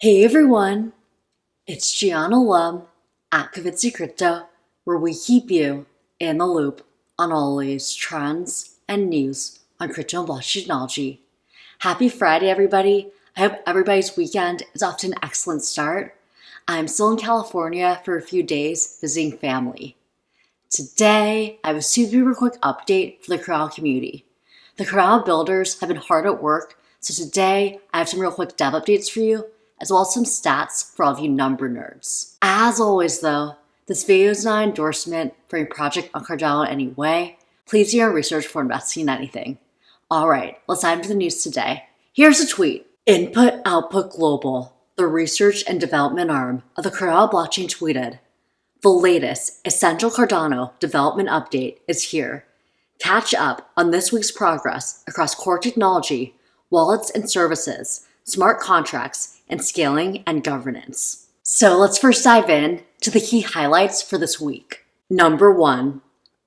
Hey everyone, it's Gianna at Kavitsi Crypto, where we keep you in the loop on all these trends and news on crypto and blockchain technology. Happy Friday, everybody. I hope everybody's weekend is off to an excellent start. I'm still in California for a few days visiting family. Today, I have a super quick update for the Cardano community. The Cardano builders have been hard at work, so today I have some real quick dev updates for you, as well as some stats for all of you number nerds. As always though, this video is not an endorsement for any project on Cardano in any way. Please do your own research before investing in anything. Alright, let's dive into the news today. Here's a tweet. Input Output Global, the research and development arm of the Cardano blockchain, tweeted, "The latest essential Cardano development update is here. Catch up on this week's progress across core technology, wallets and services, smart contracts, and scaling and governance." So let's first dive in to the key highlights for this week. Number 1,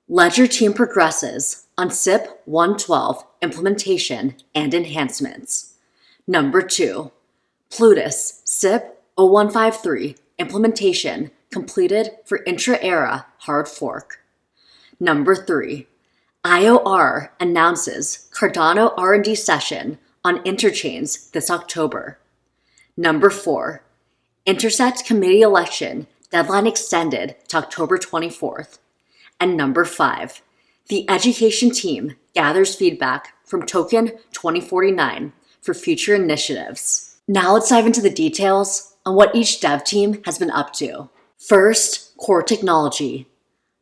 Ledger team progresses on SIP 112 implementation and enhancements. Number 2, Plutus SIP 0153 implementation completed for intra-era hard fork. Number 3, IOR announces Cardano R&D session on interchains this October. Number 4, Intersect committee election deadline extended to October 24th. And number 5, the education team gathers feedback from Token 2049 for future initiatives. Now let's dive into the details on what each dev team has been up to. First, core technology.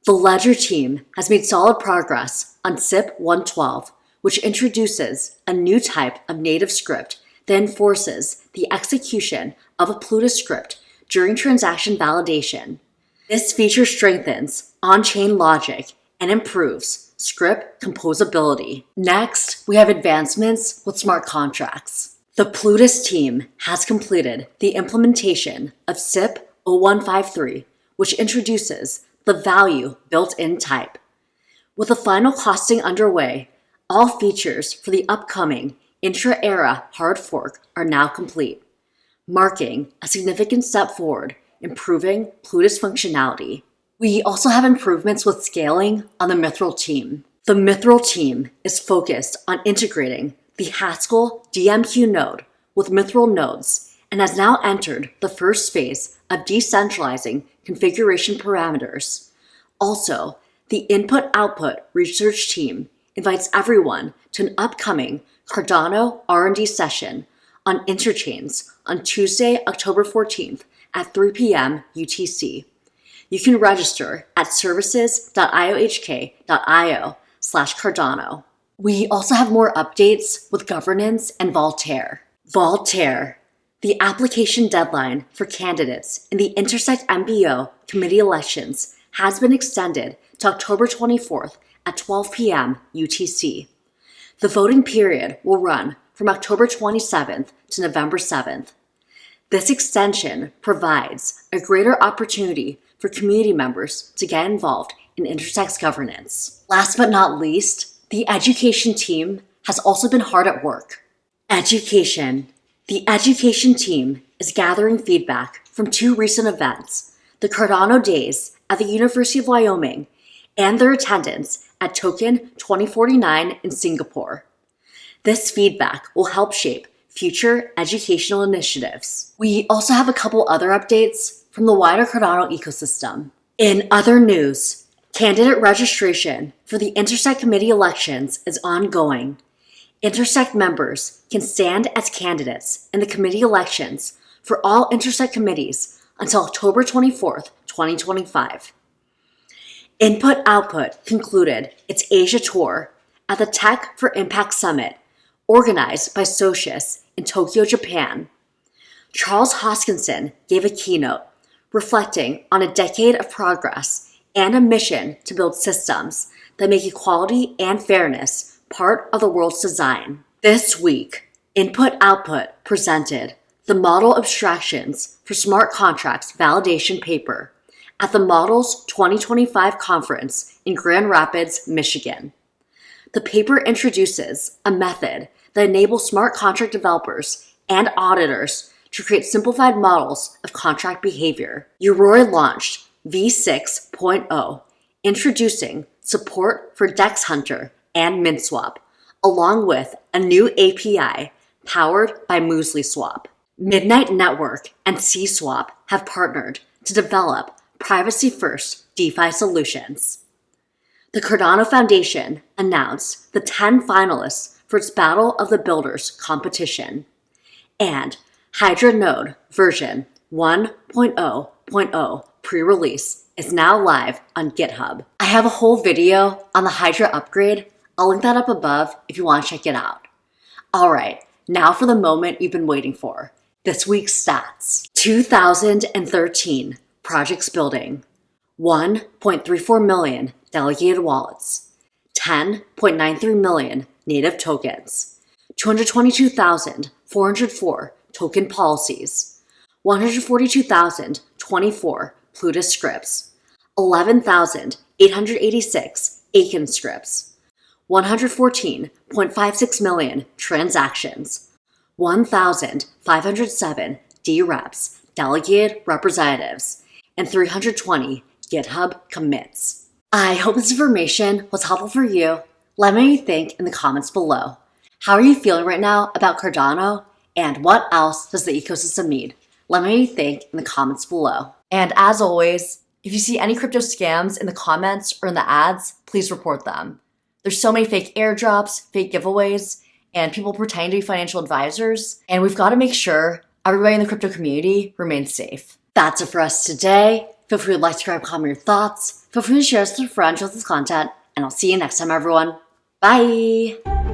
The Ledger team has made solid progress on SIP 112, which introduces a new type of native script that enforces the execution of a Plutus script during transaction validation. This feature strengthens on-chain logic and improves script composability. Next, we have advancements with smart contracts. The Plutus team has completed the implementation of SIP 0153, which introduces the value built-in type. With the final costing underway, all features for the upcoming intra-era hard fork are now complete, marking a significant step forward, improving Plutus functionality. We also have improvements with scaling on the Mithril team. The Mithril team is focused on integrating the Haskell DMQ node with Mithril nodes and has now entered the first phase of decentralizing configuration parameters. Also, the Input-Output research team invites everyone to an upcoming Cardano R&D session on interchains on Tuesday, October 14th at 3 p.m. UTC. You can register at services.iohk.io/Cardano. We also have more updates with governance and Voltaire. Voltaire, the application deadline for candidates in the Intersect MBO committee elections, has been extended to October 24th at 12 p.m. UTC. The voting period will run from October 27th to November 7th. This extension provides a greater opportunity for community members to get involved in Intersect's governance. Last but not least, the education team has also been hard at work. Education. The education team is gathering feedback from 2 recent events, the Cardano Days at the University of Wyoming and their attendance at Token 2049 in Singapore. This feedback will help shape future educational initiatives. We also have a couple other updates from the wider Cardano ecosystem. In other news, candidate registration for the Intersect committee elections is ongoing. Intersect members can stand as candidates in the committee elections for all Intersect committees until October 24th, 2025. Input-Output concluded its Asia tour at the Tech for Impact Summit, organized by Socius in Tokyo, Japan. Charles Hoskinson gave a keynote reflecting on a decade of progress and a mission to build systems that make equality and fairness part of the world's design. This week, Input-Output presented the Model Abstractions for Smart Contracts validation paper at the Models 2025 conference in Grand Rapids, Michigan. The paper introduces a method that enables smart contract developers and auditors to create simplified models of contract behavior. Yoroi launched v6.0, introducing support for DEX Hunter and MintSwap, along with a new API powered by MuesliSwap. Midnight Network and CSwap have partnered to develop privacy-first DeFi solutions. The Cardano Foundation announced the 10 finalists for its Battle of the Builders competition, and Hydra Node version 1.0.0 pre-release is now live on GitHub. I have a whole video on the Hydra upgrade. I'll link that up above if you want to check it out. Alright, now for the moment you've been waiting for. This week's stats. 2013 projects building. 1.34 million delegated wallets. 10.93 million native tokens. 222,404 token policies. 142,024 Plutus scripts. 11,886 Aiken scripts. 114.56 million transactions. 1,507 dreps, delegated representatives, and 320 GitHub commits. I hope this information was helpful for you. Let me know what you think in the comments below. How are you feeling right now about Cardano, and what else does the ecosystem need? Let me know what you think in the comments below. And as always, if you see any crypto scams in the comments or in the ads, please report them. There's so many fake airdrops, fake giveaways, and people pretending to be financial advisors, and we've got to make sure everybody in the crypto community remains safe. That's it for us today. Feel free to like, subscribe, comment your thoughts. Feel free to share this with friends with this content, and I'll see you next time, everyone. Bye!